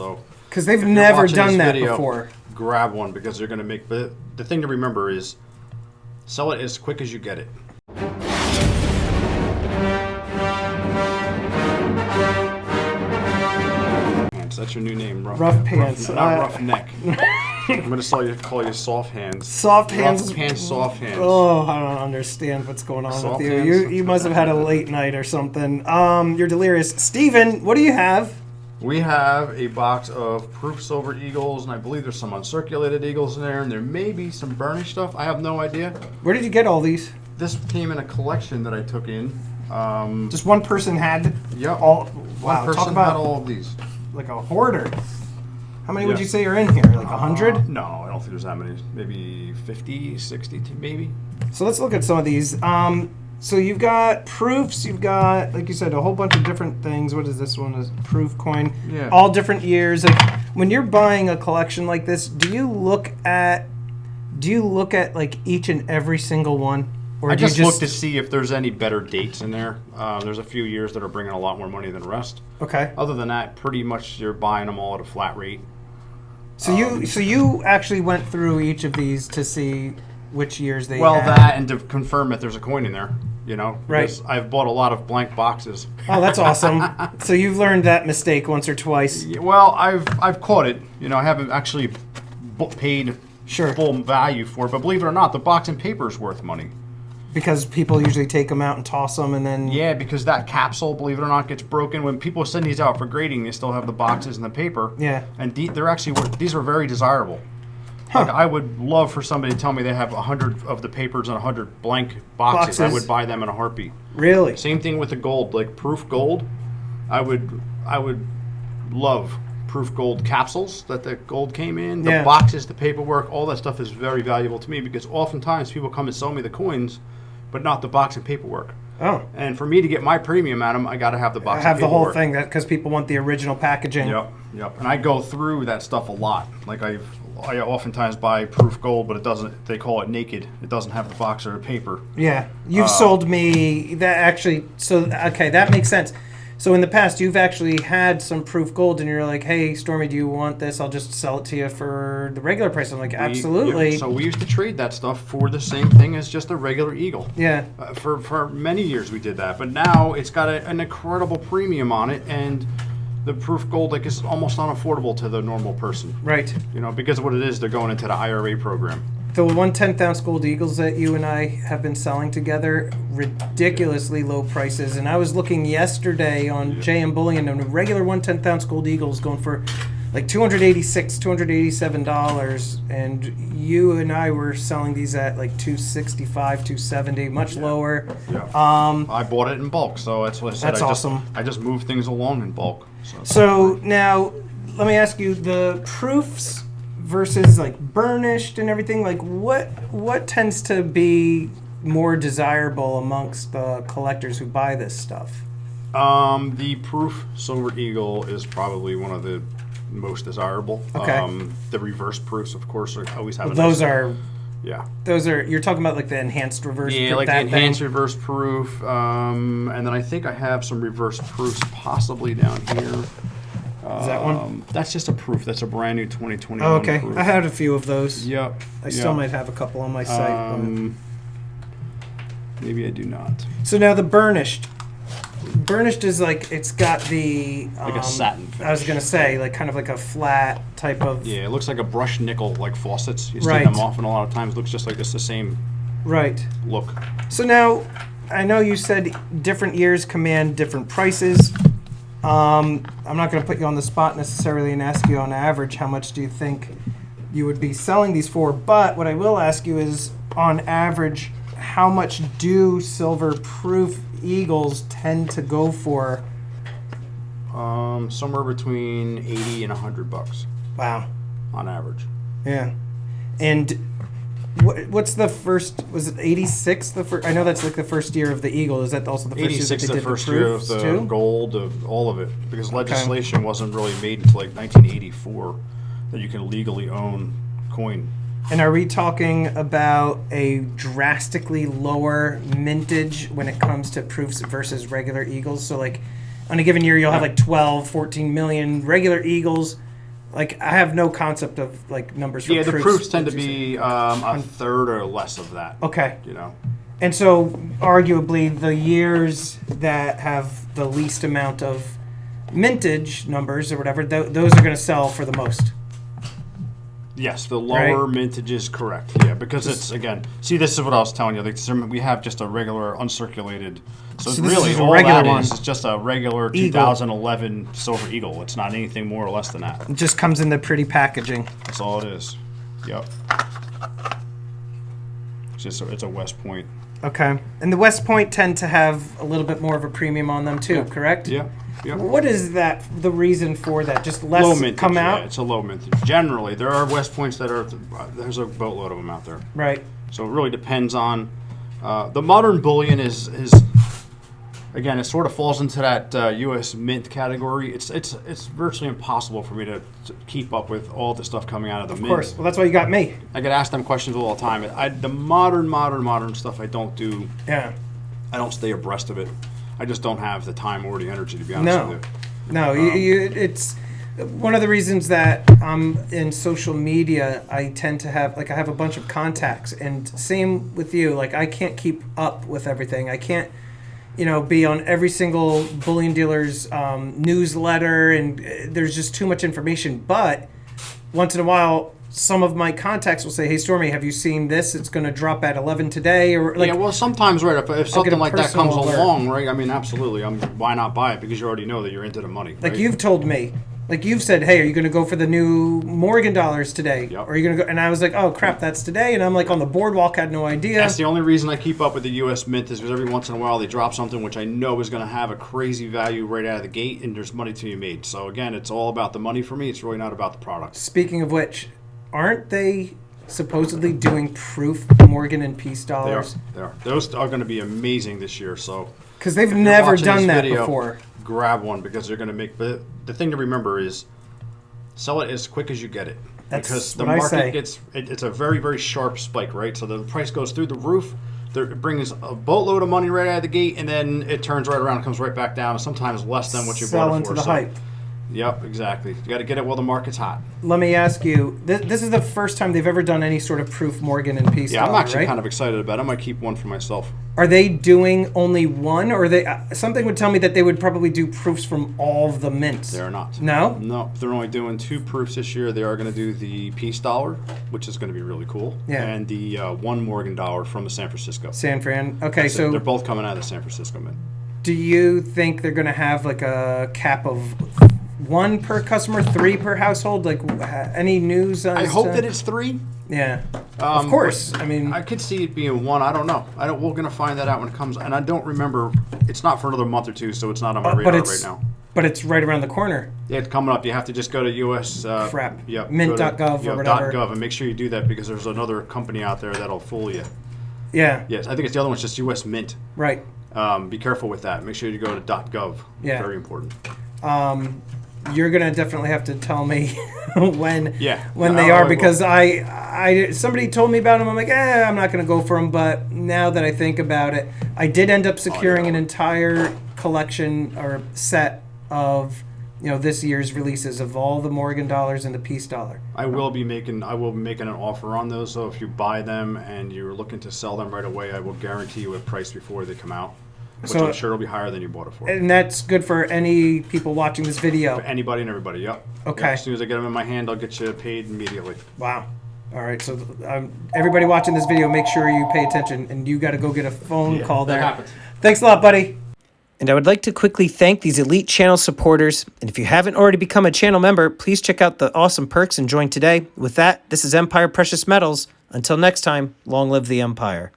So, because they've if you're never watching done this that video, before. grab one because they're going to make. But the thing to remember is, sell it as quick as you get it. That's your new name, Rough Pants. Not Rough Neck. I'm gonna call you Soft Hands. Soft Hands. Rough Pants, Soft Hands. Oh, I don't understand what's going on Soft with you. hands? You must have had a late night or something. You're delirious. Steven, what do you have? We have a box of proof silver eagles, and I believe there's some uncirculated eagles in there, and there may be some burnished stuff. I have no idea. Where did you get all these? This came in a collection that I took in. Just one person had Yep. all. One Wow, person talk about had all of these. like a hoarder. How many would Yeah. you say are in here? Like 100? No, I don't think there's that many. Maybe 50, 60, maybe. So let's look at some of these. So you've got proofs. You've got, like you said, a whole bunch of different things. What is this one? Is proof coin? Yeah. All different years. Like when you're buying a collection like this, do you look at like each and every single one? Or I do you just look to see if there's any better dates in there. There's a few years that are bringing a lot more money than the rest. Okay. Other than that, pretty much you're buying them all at a flat rate. So you actually went through each of these to see which years they Well, had. that and to confirm that there's a coin in there, you know. Right. Because I've bought a lot of blank boxes. Oh, that's awesome. So you've learned that mistake once or twice. Yeah, well, I've caught it. You know, I haven't actually paid Sure. full value for it, but believe it or not, the box and paper is worth money. Because people usually take them out and toss them and then... Yeah, because that capsule, believe it or not, gets broken. When people send these out for grading, they still have the boxes and the paper. Yeah. And they're actually, these are very desirable. Huh. Like, I would love for somebody to tell me they have 100 of the papers and 100 blank boxes. I would buy them in a heartbeat. Really? Same thing with the gold, like proof gold. I would love proof gold capsules that the gold came in. The boxes, the paperwork, all that stuff is very valuable to me because oftentimes people come and sell me the coins, but not the box and paperwork. Oh. And for me to get my premium out of them, I got to have the box. I have and the paperwork. whole thing because people want the original packaging. Yep. And I go through that stuff a lot. Like I oftentimes buy proof gold, but it doesn't. They call it naked. It doesn't have the box or the paper. Yeah, you've sold me that actually. So okay, that makes sense. So in the past, you've actually had some proof gold, and you're like, "Hey, Stormy, do you want this? I'll just sell it to you for the regular price." I'm like, "Absolutely." So we used to trade that stuff for the same thing as just a regular eagle. Yeah. For many years we did that, but now it's got an incredible premium on it, and the proof gold like is almost unaffordable to the normal person. Right. You know, because of what it is, they're going into the IRA program. The 1/10 ounce gold eagles that you and I have been selling together, ridiculously low prices. And I was looking yesterday on JM Bullion, and a regular 1/10 ounce gold eagle is going for like $286, $287, and you and I were selling these at like $265, $270, much lower. Yeah. I bought it in bulk, so that's what I said. That's awesome. I just moved things along in bulk. So now, let me ask you, the proofs versus like burnished and everything, like what tends to be more desirable amongst the collectors who buy this stuff? The proof silver eagle is probably one of the most desirable. Okay. The reverse proofs, of course, always have. Those are. Yeah. Those are. You're talking about like the enhanced reverse. Yeah, like the enhanced reverse proof. And then I think I have some reverse proofs possibly down here. Is that one? That's just a proof. That's a brand new 2021 Oh, okay. proof. I had a few of those. Yep. I still might have a couple on my site. Maybe I do not. So now the burnished. Burnished is like, it's got the... Like a satin finish. I was going to say, like kind of like a flat type of... Yeah, it looks like a brushed nickel, like faucets. You Right. take them off, and a lot of times it looks just like it's the same Right. look. So now, I know you said different years command different prices. I'm not going to put you on the spot necessarily and ask you on average how much do you think you would be selling these for, but what I will ask you is, on average, how much do silver proof eagles tend to go for? Somewhere between 80 and $100 Wow. on average. Yeah. And what's the first, was it 86? I know that's like the first year of the eagle. Is that also the first year that 86 they the did first the year of proofs the too? gold, of all of it, because legislation wasn't really made until like 1984 that you can legally own coin. And are we talking about a drastically lower mintage when it comes to proofs versus regular eagles? So like on a given year, you'll have like 12, 14 million regular eagles, Like, I have no concept of like numbers for Yeah, the proofs tend to would you say? be a third or less of that. Okay. You know. And so, arguably, the years that have the least amount of mintage numbers or whatever, those are going to sell for the most. Yes, the lower Right. mintage is correct. Yeah, because it's, again, see, this is what I was telling you. Like, we have just a regular uncirculated. So, So this really, is a all regular that one. is just a regular Eagle. 2011 Silver Eagle. It's not anything more or less than that. It just comes in the pretty packaging. That's all it is. Yep. It's a West Point. Okay. And the West Point tend to have a little bit more of a premium on them too, correct? Yeah. Yep. What is that, the reason for that? Just less Low mintage. come out? Yeah, it's a low mintage. Generally, there are West Points that are, there's a boatload of them out there. Right. So it really depends on, the modern bullion is again, it sort of falls into that U.S. Mint category. It's virtually impossible for me to keep up with all the stuff coming out of the mint. Of course. Well, that's why you got me. I get asked them questions all the time. The modern stuff I don't do. Yeah. I don't stay abreast of it. I just don't have the time or the energy, to be honest No. with you. No, it's one of the reasons that I'm in social media. I tend to have, like, I have a bunch of contacts, and same with you. Like, I can't keep up with everything. I can't, be on every single bullion dealer's newsletter, and there's just too much information. But once in a while, some of my contacts will say, "Hey, Stormy, have you seen this? It's going to drop at 11 today." Or like, yeah, well, sometimes, right, if something a like that comes personal alert. along, right, I mean, absolutely. Why not buy it? Because you already know that you're into the money. Like right? you've told me, like you've said, "Hey, are you going to go for the new Morgan dollars today?" Yep. Or are you going to go? And I was like, "Oh crap, that's today." And I'm like on the boardwalk, had no idea. That's the only reason I keep up with the U.S. Mint is because every once in a while they drop something which I know is going to have a crazy value right out of the gate, and there's money to be made. So again, it's all about the money for me. It's really not about the product. Speaking of which, aren't they supposedly doing proof Morgan and Peace They are. dollars? They are. Those are going to be amazing this year. So Because they've if you're never watching done this that video, before. grab one because they're going to make. But the thing to remember is, sell it as quick as you get it. That's because the what I market say. it's a very, very sharp spike, right? So the price goes through the roof. It brings a boatload of money right out of the gate, and then it turns right around and comes right back down, sometimes less than what you Sell bought it into for. the So, hype. Yep, exactly. You got to get it while the market's hot. Let me ask you, this is the first time they've ever done any sort of proof Morgan and Peace Yeah, I'm dollar, actually right? kind of excited about it. I might keep one for myself. Are they doing only one, or are they? Something would tell me that they would probably do proofs from all of the mints. They're not. No? No, they're only doing 2 proofs this year. They are going to do the Peace Dollar, which is going to be really cool, Yeah. and the 1 Morgan Dollar from the San Francisco. San Fran. Okay, They're so both coming out of the San Francisco Mint. do you think they're going to have like a cap of 1 per customer, 3 per household? Like any news? I hope that it's 3. Yeah. Of course. I mean, I could see it being 1. I don't know. We're going to find that out when it comes. And I don't remember. It's not for another month or 2, so it's not on my radar right now. But it's right around the corner. Yeah, it's coming up. You have to just go to US. Crap. Yep, Mint.gov or whatever. .gov, and make sure you do that because there's another company out there that'll fool you. Yeah. Yes, I think it's the other one's just US Mint. Right. Be careful with that. Make sure you go to .gov. Yeah. Very important. You're gonna definitely have to tell me when Yeah. they I are will. because I somebody told me about them. I'm like, I'm not gonna go for them. But now that I think about it, I did end up securing an entire collection or set of this year's releases of all the Morgan dollars and the Peace dollar. I will be making an offer on those. So if you buy them and you're looking to sell them right away, I will guarantee you a price before they come out, which So- I'm sure will be higher than you bought it for. And that's good for any people watching this video. For anybody and everybody. Yep. Okay. Yep, as soon as I get them in my hand, I'll get you paid immediately. Wow. All right. So everybody watching this video, make sure you pay attention, and you got to go get a phone call that there. happens. Thanks a lot, buddy. And I would like to quickly thank these elite channel supporters. And if you haven't already become a channel member, please check out the awesome perks and join today. With that, this is Empire Precious Metals. Until next time, long live the Empire.